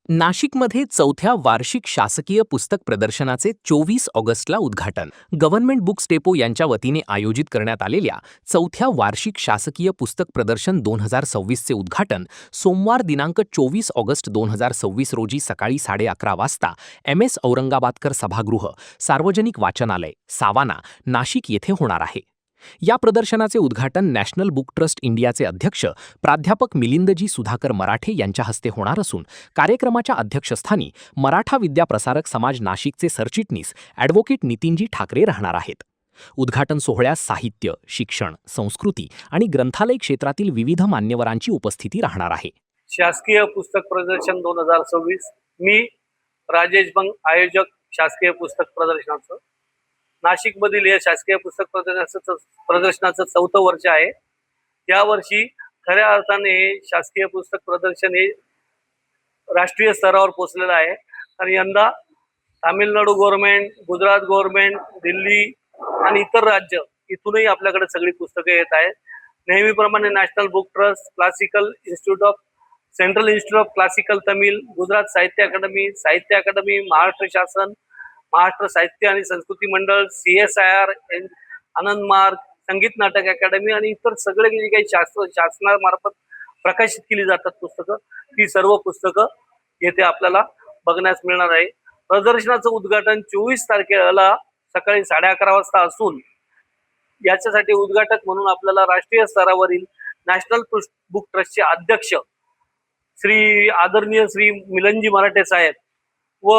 नाशिकमध्ये चौथ्या वार्षिक शासकीय पुस्तक प्रदर्शनाचे 24 ऑगस्टला उद्घाटन. गव्हर्नमेंट बुक्स डेपो यांच्या वतीने आयोजित करण्यात आलेल्या चौथ्या वार्षिक शासकीय पुस्तक प्रदर्शन 2026चे उद्घाटन सोमवार दिनांक 24 ऑगस्ट 2026 रोजी सकाळी 11:30 वाजता MS औरंगाबादकर सभागृह, सार्वजनिक वाचनालय, सावाना, नाशिक येथे होणार आहे. या प्रदर्शनाचे उद्घाटन नॅशनल बुक ट्रस्ट इंडियाचे अध्यक्ष प्राध्यापक मिलिंदजी सुधाकर मराठे यांच्या हस्ते होणार असून कार्यक्रमाच्या अध्यक्षस्थानी मराठा विद्या प्रसारक समाज नाशिकचे सरचिटणीस ॲडव्होकेट नितीनजी ठाकरे राहणार आहेत. उद्घाटन सोहळ्यास साहित्य, शिक्षण, संस्कृती आणि ग्रंथालय क्षेत्रातील विविध मान्यवरांची उपस्थिती राहणार आहे. शासकीय पुस्तक प्रदर्शन 2026. मी राजेश बंग, आयोजक शासकीय पुस्तक प्रदर्शनाचं. नाशिकमधील या शासकीय पुस्तक प्रदर्शनाचं 4थं वर्ष आहे. या वर्षी खऱ्या अर्थाने शासकीय पुस्तक प्रदर्शन हे राष्ट्रीय स्तरावर पोहोचलेलं आहे. आणि यंदा तामिळनाडू गव्हर्नमेंट, गुजरात गव्हर्नमेंट, दिल्ली आणि इतर राज्य इथूनही आपल्याकडे सगळी पुस्तकं येत आहेत. नेहमीप्रमाणे national book trust, classical institute of central institute of classical Tamil, Gujarat साहित्य अकादमी, महाराष्ट्र शासन, महाराष्ट्र साहित्य आणि संस्कृती मंडळ, CSIR, आनंद मार्ग, संगीत नाटक अकादमी आणि इतर सगळे जे काही शासनामार्फत प्रकाशित केली जातात पुस्तकं, ती सर्व पुस्तकं येथे आपल्याला बघण्यास मिळणार आहे. प्रदर्शनाचं उद्घाटन 24 तारखेला सकाळी 11:30 वाजता असून याच्यासाठी उद्घाटक म्हणून आपल्याला राष्ट्रीय स्तरावरील नॅशनल बुक ट्रस्टचे अध्यक्ष आदरणीय श्री मिलिंदजी मराठे साहेब व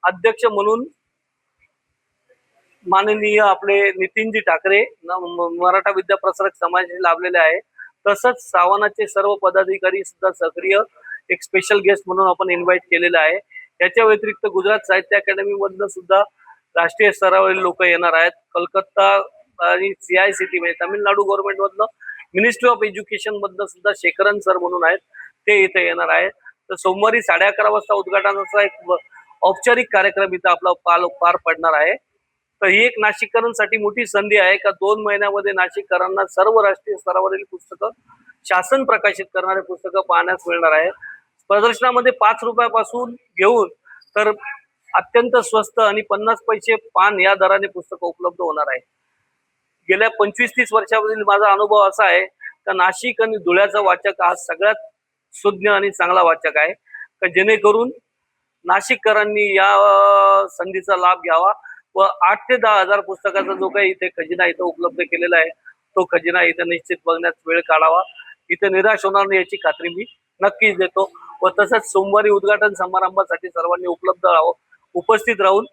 अध्यक्ष म्हणून माननीय आपले नितीनजी ठाकरे, मराठा विद्या प्रसारक समाज लाभलेले आहे. तसंच सावनाचे सर्व पदाधिकारी सुद्धा सक्रिय एक स्पेशल गेस्ट म्हणून आपण इन्व्हाइट केलेलं आहे. याच्या व्यतिरिक्त गुजरात साहित्य अकादमी मधनं सुद्धा राष्ट्रीय स्तरावरील लोक येणार आहेत. कलकत्ता आणि CICT म्हणजे तामिळनाडू गव्हर्नमेंट मधनं, मिनिस्ट्री ऑफ एज्युकेशन मधनं सुद्धा शेखरन सर म्हणून आहेत, ते इथे येणार आहे. तर सोमवारी 11:30 वाजता उद्घाटनाचा एक औपचारिक कार्यक्रम इथं आपला पार पडणार आहे. तर ही एक नाशिककरांसाठी मोठी संधी आहे का 2 महिन्यामध्ये नाशिककरांना सर्व राष्ट्रीय स्तरावरील पुस्तकं, शासन प्रकाशित करणारे पुस्तकं पाहण्यास मिळणार आहे. प्रदर्शनामध्ये 5 रुपयापासून घेऊन तर अत्यंत स्वस्त आणि 50 पैसे पान या दराने पुस्तकं उपलब्ध होणार आहे. गेल्या 25-30 वर्षामधील माझा अनुभव असा आहे का नाशिक आणि धुळ्याचा वाचक हा सगळ्यात सुज्ञ आणि चांगला वाचक आहे, का जेणेकरून नाशिककरांनी या संधीचा लाभ घ्यावा व 8 ते 10 हजार पुस्तकाचा जो काही इथे खजिना इथं उपलब्ध केलेला आहे, तो खजिना इथं निश्चित बघण्यास वेळ काढावा. इथे निराश होणार नाही याची खात्री मी नक्कीच देतो. व तसंच सोमवारी उद्घाटन समारंभासाठी सर्वांनी उपस्थित राहून